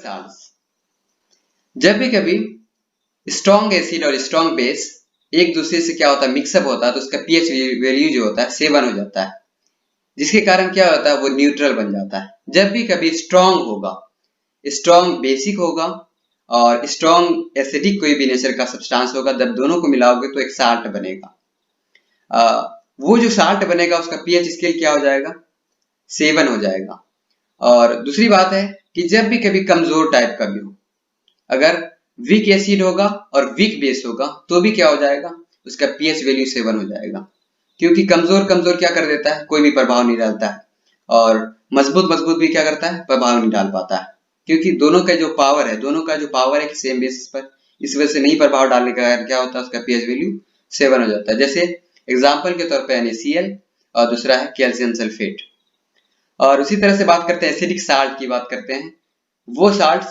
Salts. जब भी कभी स्ट्रॉन्ग एसिड और स्ट्रॉन्ग बेस एक दूसरे से क्या होता है मिक्सअप होता है तो उसका पीएच वैल्यू जो होता है 7 हो जाता है, जिसके कारण क्या होता है वो न्यूट्रल बन जाता है। जब भी कभी स्ट्रॉन्ग होगा, स्ट्रॉन्ग बेसिक होगा और स्ट्रॉन्ग एसिडिक कोई भी नेचर का सब्सटेंस होगा, जब दोनों को मिलाओगे तो एक साल्ट बनेगा। वो जो साल्ट बनेगा उसका पीएच स्केल क्या हो जाएगा, 7 हो जाएगा। और दूसरी बात है कि जब भी कभी कमजोर टाइप का भी हो, अगर वीक एसिड होगा और वीक बेस होगा तो भी क्या हो जाएगा, उसका पीएच वैल्यू 7 हो जाएगा। क्योंकि कमजोर कमजोर क्या कर देता है, कोई भी प्रभाव नहीं डालता है, और मजबूत मजबूत भी क्या करता है, प्रभाव नहीं डाल पाता है। क्योंकि दोनों का जो पावर है कि सेम बेसिस पर, इस वजह से नहीं प्रभाव डालने का क्या होता है, उसका पीएच वैल्यू 7 हो जाता है। जैसे एग्जाम्पल के तौर पर NaCl और दूसरा है कैल्शियम सल्फेट। और उसी तरह से बात करते हैं एसिडिक साल्ट की बात करते हैं। वो साल्ट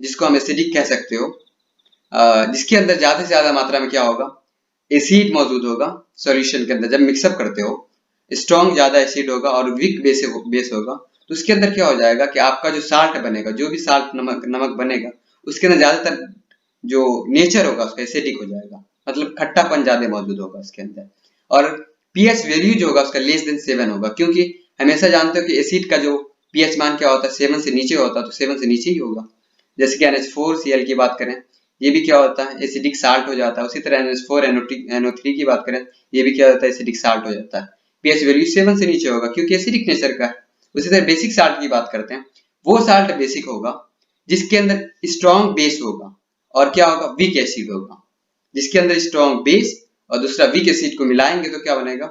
जिसको हम एसिडिक कह सकते हो, जिसके अंदर ज्यादा से ज्यादा मात्रा में क्या होगा, एसिड मौजूद होगा सॉल्यूशन के अंदर। जब मिक्सअप करते हो स्ट्रॉन्ग ज्यादा एसिड होगा और वीक बेस होगा तो उसके अंदर क्या हो जाएगा कि आपका जो साल्ट बनेगा, जो भी साल्ट नमक बनेगा, उसके अंदर ज्यादातर जो नेचर होगा उसका एसिडिक हो जाएगा, मतलब खट्टापन ज्यादा मौजूद होगा उसके अंदर। और पीएच वैल्यू जो होगा उसका लेस देन 7 होगा, क्योंकि हमेशा जानते हो कि एसिड का जो पीएच मान क्या होता है, 7 से नीचे होता है, तो 7 से नीचे ही होगा। जैसे कि NH4Cl की बात करें, ये भी क्या होता है, एसिडिक साल्ट हो जाता है। उसी तरह NH4NO3 की बात करें, ये भी क्या होता है, एसिडिक साल्ट हो जाता है। पीएच वैल्यू 7 से नीचे होगा क्योंकि एसिडिक नेचर का है। उसी तरह बेसिक साल्ट की बात करते हैं, वो साल्ट बेसिक होगा जिसके अंदर स्ट्रॉन्ग बेस होगा और क्या होगा, वीक एसिड होगा। जिसके अंदर स्ट्रॉन्ग बेस और दूसरा वीक एसिड को मिलाएंगे तो क्या बनेगा,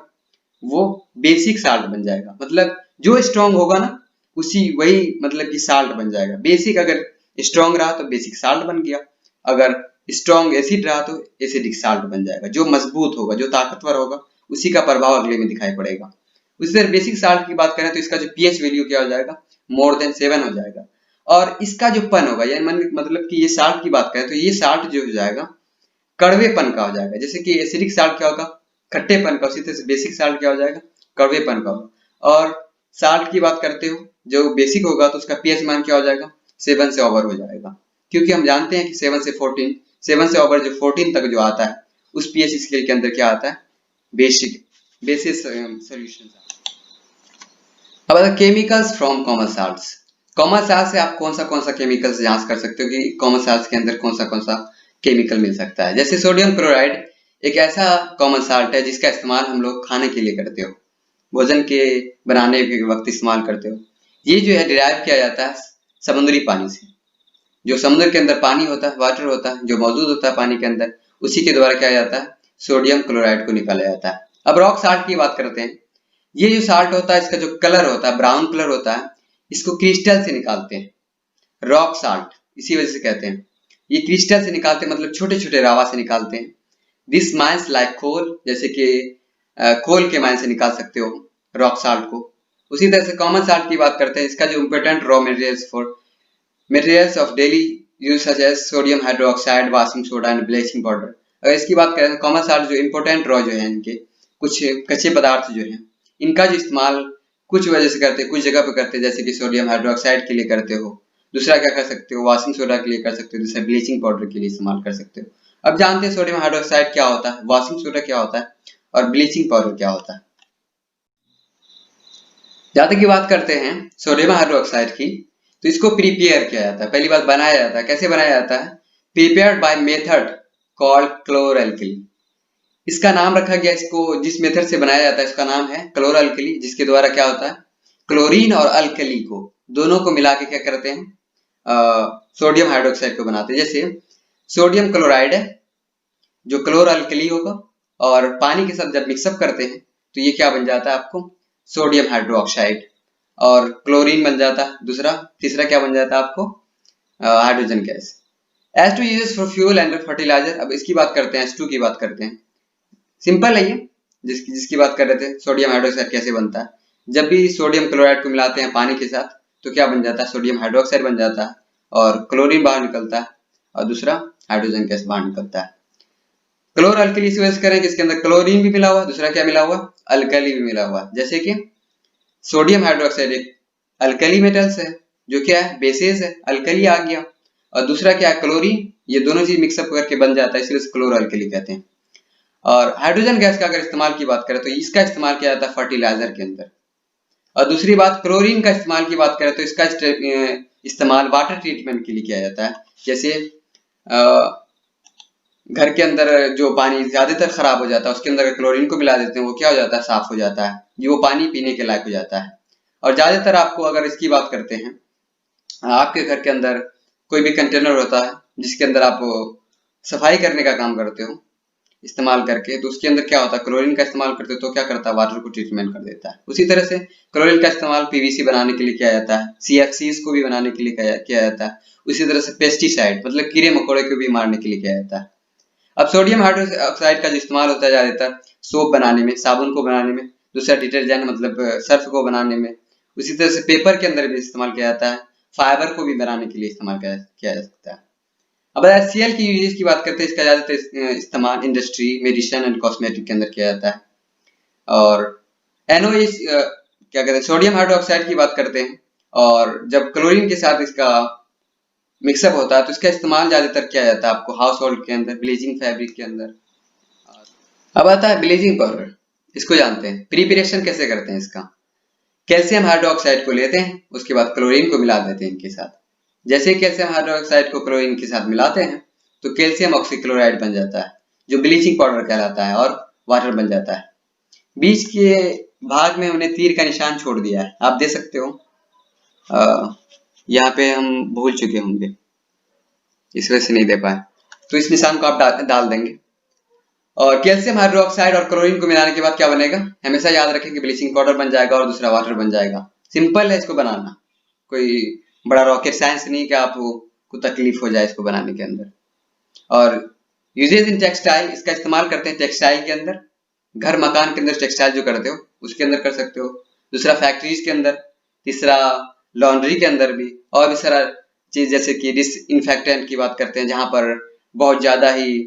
वो बेसिक साल्ट बन जाएगा। मतलब जो स्ट्रॉन्ग होगा ना उसी वही मतलब कि साल्ट बन जाएगा। बेसिक अगर स्ट्रॉन्ग रहा तो बेसिक साल्ट बन गया, अगर स्ट्रॉन्ग एसिड रहा तो एसिडिक साल्ट बन जाएगा। जो मजबूत होगा, जो ताकतवर होगा, उसी का प्रभाव अगले में दिखाई पड़ेगा। उसी तरह बेसिक साल्ट की बात करें तो इसका जो पीएच वैल्यू क्या हो जाएगा, मोर देन 7 हो जाएगा। और इसका जो पन होगा, यानी मतलब कि ये साल्ट की बात करें तो ये साल्ट जो हो जाएगा कड़वेपन का हो जाएगा। जैसे कि एसिडिक साल्ट क्या होगा, खट्टेपन का, उसी तरह से बेसिक साल्ट क्या हो जाएगा, कड़वेपन का होगा। और साल्ट की बात करते हो जो बेसिक होगा तो उसका पीएच मान क्या हो जाएगा, 7 से ओवर हो जाएगा। क्योंकि हम जानते हैं कि 7 से 14, 7 से ओवर जो 14 तक जो आता है उस पीएच स्केल के अंदर क्या आता है, बेसिस सॉल्यूशन। अब अगर chemicals from common salts, common salt से आप कौन सा केमिकल्स जांच कर सकते हो कि कॉमन साल्ट के अंदर कौन सा केमिकल मिल सकता है। जैसे सोडियम क्लोराइड एक ऐसा कॉमन साल्ट है जिसका इस्तेमाल हम लोग खाने के लिए करते हो, भोजन के बनाने के वक्त इस्तेमाल करते हो। ये जो है डिराइव किया जाता है समुद्री पानी से। जो समुद्र के अंदर पानी होता है, वाटर होता है जो मौजूद होता है पानी के अंदर, उसी के द्वारा क्या जाता है, सोडियम क्लोराइड को निकाला जाता है। अब रॉक साल्ट की बात करते हैं। ये जो साल्ट होता है इसका जो कलर होता है ब्राउन कलर होता है, इसको क्रिस्टल से निकालते हैं। रॉक साल्ट इसी वजह से कहते हैं, ये क्रिस्टल से निकालते हैं, मतलब छोटे छोटे रावा से निकालते हैं। दिस माइंस लाइक कोल, जैसे कि कोल के माइन से निकाल सकते हो रॉक साल्ट को। उसी तरह से कॉमन साल्ट की बात करते हैं, इसका जो important raw materials of daily use such as sodium hydroxide, washing soda and bleaching powder. अगर इसकी बात करें तो कॉमन साल्ट जो इम्पोर्टेंट रॉ जो है, इनके कुछ कच्चे पदार्थ जो है, इनका जो इस्तेमाल कुछ वजह से करते हैं, कुछ जगह पे करते हैं, जैसे कि सोडियम हाइड्रोक्साइड के लिए करते हो, दूसरा क्या कर सकते हो, वॉशिंग सोडा के लिए कर सकते हो, दूसरा ब्लीचिंग पाउडर के लिए इस्तेमाल कर सकते हो। अब जानते हैं सोडियम हाइड्रोक्साइड क्या होता है, वॉशिंग सोडा क्या होता है और ब्लीचिंग पाउडर क्या होता है। जहां तक की बात करते हैं सोडियम हाइड्रोक्साइड की, तो इसको प्रिपेयर किया जाता है, पहली बात बनाया जाता है। कैसे बनाया जाता है, प्रिपेयर्ड बाय मेथड कॉल्ड क्लोरल्कली। इसका नाम रखा गया, इसको जिस मेथड से बनाया जाता है इसका नाम है क्लोरल्कली, जिसके द्वारा क्या होता है, क्लोरीन और अल्कली को दोनों को मिला के क्या करते हैं, सोडियम हाइड्रोक्साइड को बनाते हैं। जैसे सोडियम क्लोराइड है जो क्लोर अल्कली होगा, और पानी के साथ जब मिक्सअप करते हैं तो ये क्या बन जाता है आपको, सोडियम हाइड्रोक्साइड, और क्लोरीन बन जाता है। दूसरा तीसरा क्या बन जाता है आपको, hydrogen gas. H2 use for fuel and fertiliser. अब इसकी बात करते हैं, H2 की बात करते हैं। सिंपल है ये, जिसकी बात कर रहे थे, सोडियम हाइड्रोक्साइड कैसे बनता है। जब भी सोडियम क्लोराइड को मिलाते हैं पानी के साथ तो क्या बन जाता है, सोडियम हाइड्रोक्साइड बन जाता है, और क्लोरीन बाहर निकलता है, और दूसरा हाइड्रोजन गैस बाहर निकलता है। क्लोर अल्कली इस वजह से करें कि इसके अंदर क्लोरीन भी मिला हुआ, दूसरा क्या मिला हुआ, अल्कली भी मिला हुआ। जैसे कि सोडियम हाइड्रोक्साइड एक अल्कली मेटल्स है, जो क्या है, बेसेस है, अल्कली आ गया। और दूसरा क्या है, क्लोरीन। ये दोनों चीज मिक्सअप करके बन जाता है, इसलिए इसे क्लोरो अल्कली कहते हैं। और हाइड्रोजन गैस का अगर इस्तेमाल की बात करें तो इसका इस्तेमाल किया जाता है फर्टिलाइजर के अंदर। और दूसरी बात, क्लोरीन का इस्तेमाल की बात करें तो इसका इस्तेमाल वाटर ट्रीटमेंट के लिए किया जाता है। जैसे घर के अंदर जो पानी ज्यादातर खराब हो जाता है उसके अंदर क्लोरीन को मिला देते हैं, वो क्या हो जाता है, साफ हो जाता है, ये वो पानी पीने के लायक हो जाता है। और ज्यादातर आपको अगर इसकी बात करते हैं, आपके घर के अंदर कोई भी कंटेनर होता है जिसके अंदर आप सफाई करने का काम करते हो इस्तेमाल करके, तो उसके अंदर क्या होता है, क्लोरीन का इस्तेमाल करते हो तो क्या करता है, वाटर को ट्रीटमेंट कर देता है। उसी तरह से क्लोरीन का इस्तेमाल पीवीसी बनाने के लिए किया जाता है, सीएफसीज को भी बनाने के लिए किया जाता है। उसी तरह से पेस्टिसाइड मतलब कीड़े मकोड़े को भी मारने के लिए किया जाता है। अब सोडियम हाइड्रोक्साइड का जो इस्तेमाल होता है ज्यादातर सोप बनाने में, साबुन को बनाने में, दूसरा डिटर्जेंट मतलब सर्फ को बनाने में। उसी तरह से पेपर के अंदर भी इस्तेमाल किया जाता है, फाइबर को भी बनाने के लिए इस्तेमाल किया जा सकता है। अब HCl की यूजेस की बात करते हैं, इसका ज्यादातर इस्तेमाल इंडस्ट्री, मेडिसिन एंड कॉस्मेटिक के अंदर किया जाता है। और NOH क्या कहते हैं, सोडियम हाइड्रोक्साइड की बात करते हैं, और जब क्लोरीन के साथ इसका मिक्सअप होता है तो इसका इस्तेमाल ज्यादातर किया जाता है आपको हाउस होल्ड के अंदर, ब्लीचिंग फैब्रिक के अंदर। अब आता है ब्लीचिंग पाउडर, इसको जानते हैं, प्रिपरेशन कैसे करते हैं इसका। कैल्शियम हाइड्रोक्साइड को लेते हैं, उसके बाद क्लोरीन को मिला देते हैं इनके साथ। जैसे कैल्शियम हाइड्रोक्साइड को क्लोरीन के साथ मिलाते हैं तो कैल्शियम ऑक्सीक्लोराइड बन जाता है, जो ब्लीचिंग पाउडर कहलाता है, और वाटर बन जाता है। बीच के भाग में हमने तीर का निशान छोड़ दिया है, आप दे सकते हो। यहाँ पे हम भूल चुके होंगे, इस वजह से नहीं दे पाए, तो इस निशान को आप डाल देंगे। और कैल्शियम हाइड्रोक्साइड और क्लोरीन को मिलाने के बाद क्या बनेगा, हमेशा याद रखें कि ब्लीचिंग पाउडर बन जाएगा और दूसरा वाटर बन जाएगा। सिंपल है इसको बनाना, कोई बड़ा रॉकेट साइंस नहीं कि आपको तकलीफ हो जाए इसको बनाने के अंदर। और यूजेज इन टेक्सटाइल, इसका इस्तेमाल करते हैं टेक्सटाइल के अंदर, घर मकान के अंदर टेक्सटाइल जो करते हो उसके अंदर कर सकते हो। दूसरा फैक्ट्रीज के अंदर, तीसरा लॉन्ड्री के अंदर भी, और भी सारा चीज जैसे कि डिसइंफेक्टेंट की बात करते हैं जहां पर बहुत ज्यादा ही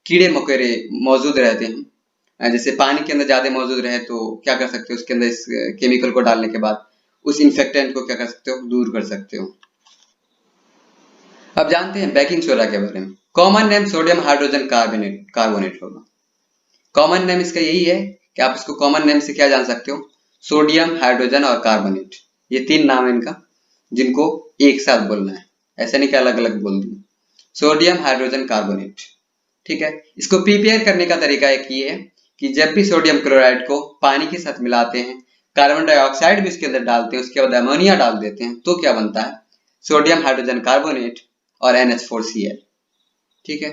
कीड़े मकोड़े मौजूद रहते हैं। जैसे पानी के अंदर ज्यादा मौजूद रहे तो क्या कर सकते हो, उसके अंदर इस केमिकल को डालने के बाद उस इन्फेक्टेंट को क्या कर सकते हो, दूर कर सकते हो। अब जानते हैं बेकिंग सोडा के बारे में। Common name sodium hydrogen carbonate होगा। कॉमन नेम इसका यही है कि आप इसको कॉमन नेम से क्या जान सकते हो, सोडियम हाइड्रोजन और कार्बोनेट, ये तीन नाम है इनका जिनको एक साथ बोलना है, ऐसा नहीं कि अलग अलग बोल दिए। सोडियम हाइड्रोजन कार्बोनेट, ठीक है। इसको प्रिपेयर करने का तरीका एक ये है कि जब भी सोडियम क्लोराइड को पानी के साथ मिलाते हैं, कार्बन डाइऑक्साइड भी उसके अंदर डालते हैं, उसके बाद अमोनिया डाल देते हैं, तो क्या बनता है, सोडियम हाइड्रोजन कार्बोनेट और NH4Cl, ठीक है।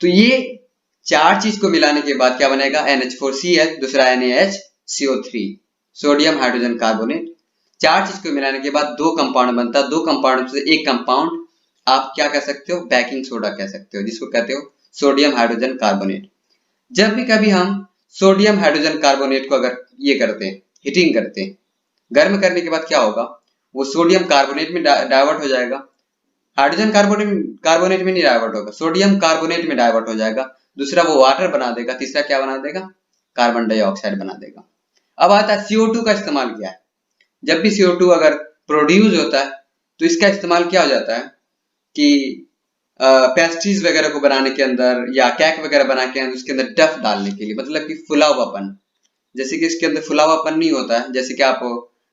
तो ये चार चीज को मिलाने के बाद क्या बनेगा, NH4Cl, दूसरा NaHCO3, सोडियम हाइड्रोजन कार्बोनेट। चार चीज को मिलाने के बाद दो कंपाउंड बनता है, दो कंपाउंड से एक कंपाउंड आप क्या कह सकते हो, बेकिंग सोडा कह सकते हो, जिसको कहते हो सोडियम हाइड्रोजन कार्बोनेट। जब भी कभी हम सोडियम हाइड्रोजन कार्बोनेट को अगर ये करते हैं, हीटिंग करते हैं, गर्म करने के बाद क्या होगा, वो सोडियम कार्बोनेट में डाइवर्ट हो जाएगा, हाइड्रोजन कार्बोनेट में नहीं डाइवर्ट होगा, सोडियम कार्बोनेट में डाइवर्ट हो जाएगा। दूसरा वो वाटर बना देगा, तीसरा क्या बना देगा, कार्बन डाइऑक्साइड बना देगा। अब आता है CO2 का इस्तेमाल क्या है। जब भी CO2 अगर प्रोड्यूस होता है तो इसका इस्तेमाल क्या हो जाता है कि पेस्ट्रीज वगैरह को बनाने के अंदर या केक वगैरह बना के उसके अंदर डफ डालने के लिए, मतलब कि फुला हुआपन। जैसे कि इसके अंदर फुला हुआपन नहीं होता है, जैसे कि आप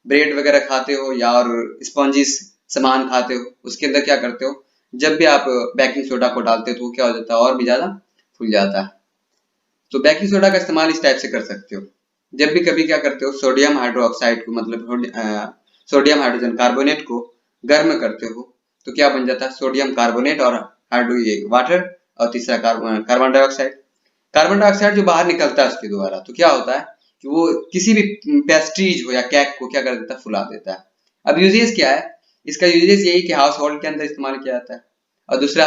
ब्रेड वगैरह खाते हो या और स्पॉन्जिस सामान खाते हो, उसके अंदर क्या करते हो, जब भी आप बेकिंग सोडा को डालते हो तो वो क्या हो जाता है, और भी ज्यादा फूल जाता है। तो बेकिंग सोडा का इस्तेमाल इस टाइप से कर सकते हो। जब भी कभी क्या करते हो, सोडियम हाइड्रोक्साइड को मतलब सोडियम हाइड्रोजन कार्बोनेट को गर्म करते हो तो क्या बन जाता है, सोडियम कार्बोनेट और वाटर, और तीसरा कार्बन डाइऑक्साइड। कार्बन डाइऑक्साइड जो बाहर निकलता है उसके द्वारा, तो क्या होता है कि वो किसी भी पेस्ट्रीज हो या केक को क्या कर देता है, फुला देता है। अब यूजेस क्या है, इसका यूजेस यही कि हाउस होल्ड के अंदर इस्तेमाल किया जाता है। और दूसरा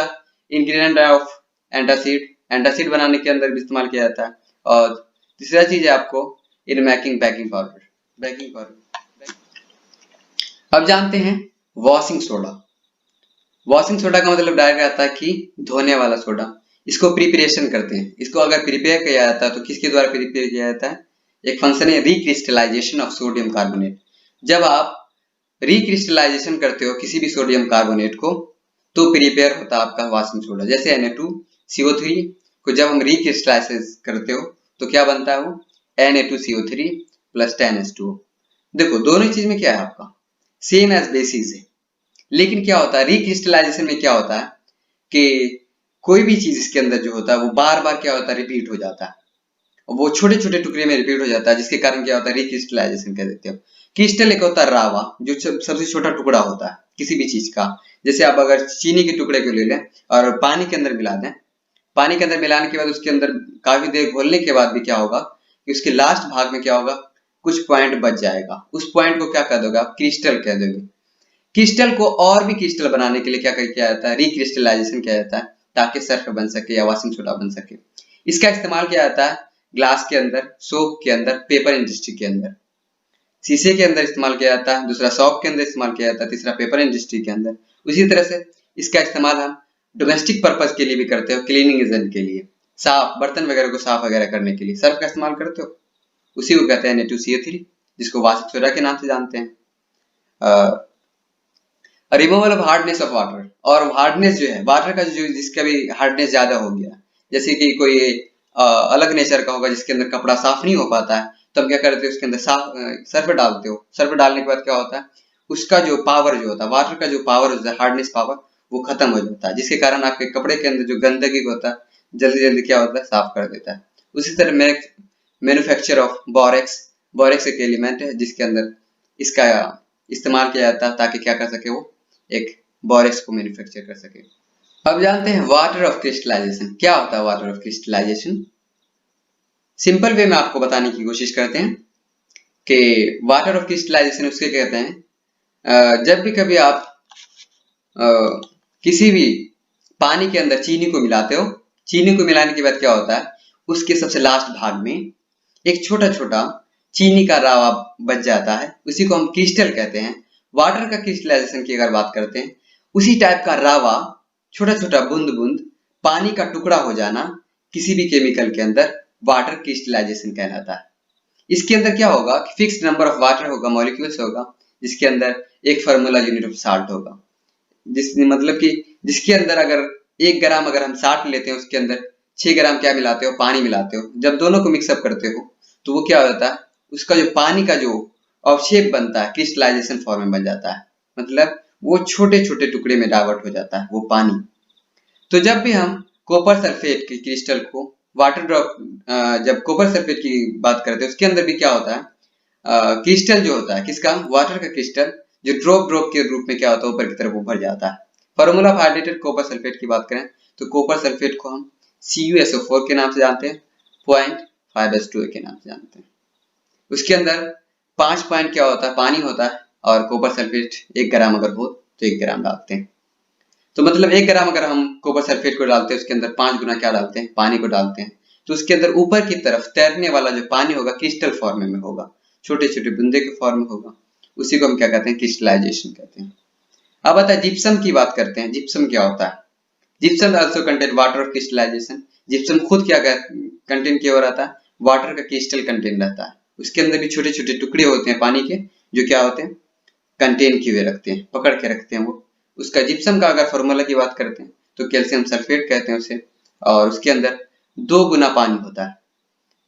इंग्रेडिएंट ऑफ एंटासिड, एंटासिड बनाने के अंदर भी इस्तेमाल किया जाता है। और तीसरा चीज है आपको इन मेकिंग बेकिंग पाउडर। अब जानते हैं वॉशिंग सोडा। वॉशिंग सोडा का मतलब डायरेक्ट आता है कि धोने वाला सोडा। इसको प्रिपरेशन करते हैं, इसको अगर प्रिपेयर किया जाता है तो किसके द्वारा प्रिपेयर किया जाता है, एक फंक्शन है रिक्रिस्टलाइजेशन ऑफ सोडियम कार्बोनेट। जब आप रिक्रिस्टलाइजेशन करते हो किसी भी सोडियम कार्बोनेट को तो प्रिपेयर होता है आपका वाशिंग सोडा। जैसे Na2CO3 को जब हम रिक्रिस्टलाइज करते हो तो क्या बनता है वो Na2CO3 प्लस 10H2O। देखो दोनों चीज में क्या है आपका सेम एज बेसिस है, लेकिन क्या होता है रिक्रिस्टलाइजेशन में क्या होता है कि कोई भी चीज इसके अंदर जो होता है वो बार बार क्या होता है रिपीट हो जाता है, वो छोटे छोटे टुकड़े में रिपीट हो जाता है, जिसके कारण क्या होता है रिक्रिस्टलाइजेशन कह देते हो। क्रिस्टल एक होता है रावा जो सबसे छोटा टुकड़ा होता है किसी भी चीज का। जैसे आप अगर चीनी के टुकड़े को ले लें और पानी के अंदर मिला दें, पानी के अंदर मिलाने के बाद उसके अंदर काफी देर घोलने के बाद भी क्या होगा कि उसके लास्ट भाग में क्या होगा कुछ पॉइंट बच जाएगा, उस पॉइंट को क्या कह दोगे आप क्रिस्टल कह दोगे। क्रिस्टल को और भी क्रिस्टल बनाने के लिए क्या किया जाता है रिक्रिस्टलाइजेशन किया जाता है, ताकि सर्फ बन सके या वॉशिंग सोडा बन सके। इसका इस्तेमाल किया जाता है ग्लास के अंदर, सोप के अंदर, पेपर इंडस्ट्री के अंदर, शीशे के अंदर इस्तेमाल किया जाता है, दूसरा शॉप के अंदर इस्तेमाल किया जाता है, तीसरा पेपर इंडस्ट्री के अंदर। उसी तरह से इसका इस्तेमाल हम डोमेस्टिक पर्पज के लिए भी करते हो, क्लीनिंग एजेंट के लिए, साफ बर्तन वगैरह को साफ वगैरह करने के लिए सर्फ का इस्तेमाल करते हो, उसी को कहते हैं Na2CO3 जिसको वाशिंग सोडा के नाम से जानते हैं। Removal of hardness of water, और हार्डनेस जो है वाटर का जो जिसका भी हार्डनेस ज्यादा हो गया, जैसे कि कोई अलग नेचर का होगा जिसके अंदर कपड़ा साफ नहीं हो पाता है, तो हम क्या करते हैं उसके अंदर साफ सर्फ डालते हो, सर्फ डालने के बाद क्या होता है उसका जो पावर जो होता है वाटर का जो पावर होता है हार्डनेस पावर वो खत्म हो जाता है, जिसके कारण आपके कपड़े के अंदर जो गंदगी होता है जल्दी जल्दी क्या होता है साफ कर देता है। उसी तरह मैन्युफैक्चर ऑफ बोरेक्स, बोरेक्स एक एलिमेंट है जिसके अंदर इसका इस्तेमाल किया जाता है ताकि क्या कर सके वो एक बोरेक्स को मैन्युफैक्चर कर सके। अब जानते हैं वाटर ऑफ क्रिस्टलाइजेशन क्या होता है। Water of crystallisation simple way में आपको बताने की कोशिश करते हैं कि वाटर ऑफ क्रिस्टलाइजेशन उसके कहते हैं जब भी कभी आप किसी भी पानी के अंदर चीनी को मिलाते हो, चीनी को मिलाने के बाद क्या होता है उसके सबसे लास्ट भाग में एक छोटा छोटा चीनी का रावा बच जाता है, उसी को हम क्रिस्टल कहते हैं। वाटर का क्रिस्टलाइजेशन की अगर बात करते हैं उसी टाइप का रावा छोटा छोटा बूंद बूंद पानी का टुकड़ा हो जाना किसी भी केमिकल के अंदर वाटर क्रिस्टलाइजेशन कहलाता है। इसके अंदर क्या होगा कि फिक्स्ड नंबर ऑफ वाटर होगा, मॉलिक्यूल्स होगा, जिसके अंदर एक फार्मूला यूनिट ऑफ साल्ट होगा, मतलब कि जिसके अंदर अगर 1 ग्राम अगर हम साल्ट लेते हैं उसके अंदर 6 ग्राम क्या मिलाते हो पानी मिलाते हो, जब दोनों को मिक्सअप करते हो तो वो क्या होता है उसका जो पानी का जो अवशेप बनता है क्रिस्टलाइजेशन फॉर्म में बन जाता है, मतलब वो छोटे छोटे टुकड़े में डाइवर्ट हो जाता है वो पानी। तो जब भी हम कॉपर सल्फेट के क्रिस्टल को वाटर ड्रॉप जब कॉपर सल्फेट की बात करते हैं उसके अंदर भी क्या होता है क्रिस्टल जो होता है किसका वाटर का क्रिस्टल जो ड्रॉप ड्रॉप के रूप में क्या होता है ऊपर की तरफ उभर जाता है। Formula of hydrated copper sulphate की बात करें तो कॉपर सल्फेट को हम CuSO4 के नाम से जानते हैं, 0.5H2O के नाम से जानते हैं। उसके अंदर 5 पॉइंट क्या होता है पानी होता है और कॉपर सल्फेट 1 ग्राम अगर हो तो 1 ग्राम डालते हैं। तो मतलब 1 ग्राम अगर हम कॉपर सल्फेट को डालते हैं उसके अंदर 5 गुना क्या डालते हैं पानी को डालते हैं, तो उसके अंदर ऊपर की तरफ तैरने वाला जो पानी होगा क्रिस्टल फॉर्म में होगा, छोटे छोटे बूंदे के फॉर्म में होगा, उसी को हम क्या कहते हैं क्रिस्टलाइजेशन कहते हैं। अब आता है जिप्सम की बात करते हैं। जिप्सम क्या होता है। Gypsum also contain water of crystallisation. Gypsum खुद क्या कंटेन किया रहता है वाटर का क्रिस्टल कंटेन रहता है, उसके अंदर भी छोटे छोटे टुकड़े होते हैं पानी के जो क्या होते हैं कंटेन किए हुए रखते हैं, पकड़ के रखते हैं वो। उसका जिप्सम का अगर फॉर्मूला की बात करते हैं तो कैल्शियम सल्फेट कहते हैं उसे, और उसके अंदर 2 गुना पानी होता है।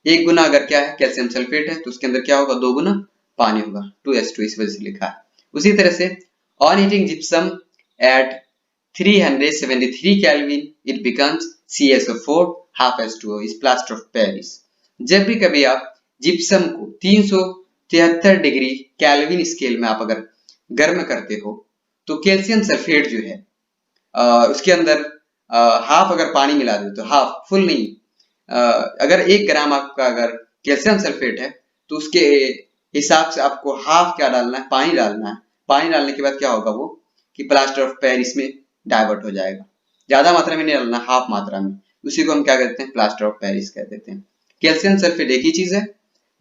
1 गुना अगर क्या है कैल्शियम सल्फेट है तो उसके अंदर क्या होगा 2 गुना पानी होगा, 2H2 इस वजह से लिखा है। उसी तरह से on heating gypsum at 373 Kelvin it becomes CSO4 half H2O is plaster of Paris। जब भी कभी आप जिप्सम को 373 डिग्री केल्विन स्केल में आप अगर गर्म करते हो तो कैल्शियम सल्फेट जो है उसके अंदर हाफ अगर पानी मिला दे तो हाफ फुल नहीं, अगर 1 ग्राम आपका अगर कैल्शियम सल्फेट है तो उसके हिसाब से आपको हाफ क्या डालना है पानी डालना है। पानी डालने के बाद क्या होगा वो कि प्लास्टर ऑफ पेरिस में डाइवर्ट हो जाएगा, ज्यादा मात्रा में नहीं डालना हाफ मात्रा में, उसी को हम क्या कहते हैं प्लास्टर ऑफ पेरिस कह देते हैं। कैल्शियम सल्फेट एक ही चीज है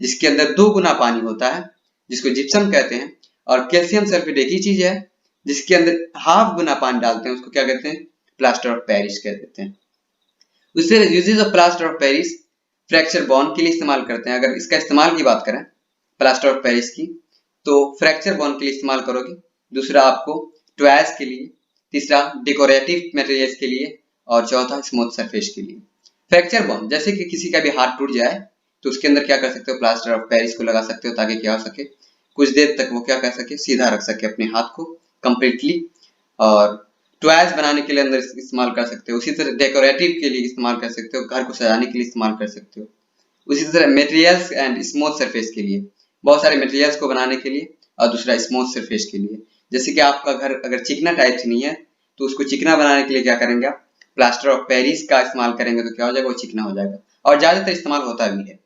जिसके अंदर 2 गुना पानी होता है जिसको जिप्सम कहते हैं, और कैल्शियम सल्फेट एक ही चीज है जिसके अंदर हाफ गुना पानी डालते हैं उसको क्या कहते हैं प्लास्टर ऑफ पेरिस कह देते हैं। उससे uses of plaster of Paris fracture bond के लिए इस्तेमाल करते हैं। अगर इसका इस्तेमाल की बात करें प्लास्टर ऑफ पेरिस की तो फ्रैक्चर बॉन्ड के लिए इस्तेमाल करोगे, दूसरा आपको ट्वायर्स के लिए, तीसरा डेकोरेटिव मटेरियल्स के लिए और चौथा स्मूथ सरफेस के लिए। फ्रैक्चर बॉन्ड जैसे कि किसी का भी हाथ टूट जाए तो उसके अंदर क्या कर सकते हो, प्लास्टर ऑफ पेरिस को लगा सकते हो ताकि क्या हो सके, कुछ देर तक वो क्या कर सके, सीधा रख सके अपने हाथ को कंप्लीटली। और ट्वायर्स बनाने के लिए अंदर इस्तेमाल कर सकते हो, उसी तरह डेकोरेटिव के लिए इस्तेमाल कर सकते हो, घर को सजाने के लिए इस्तेमाल कर सकते हो। उसी तरह मटेरियल्स एंड स्मूथ सरफेस के लिए, बहुत सारे मटेरियल्स को बनाने के लिए और दूसरा स्मूथ सरफेस के लिए। जैसे कि आपका घर अगर चिकना टाइप से नहीं है तो उसको चिकना बनाने के लिए क्या करेंगे आप, प्लास्टर ऑफ पेरिस का इस्तेमाल करेंगे तो क्या हो जाएगा, वो चिकना हो जाएगा और ज्यादातर इस्तेमाल होता भी है।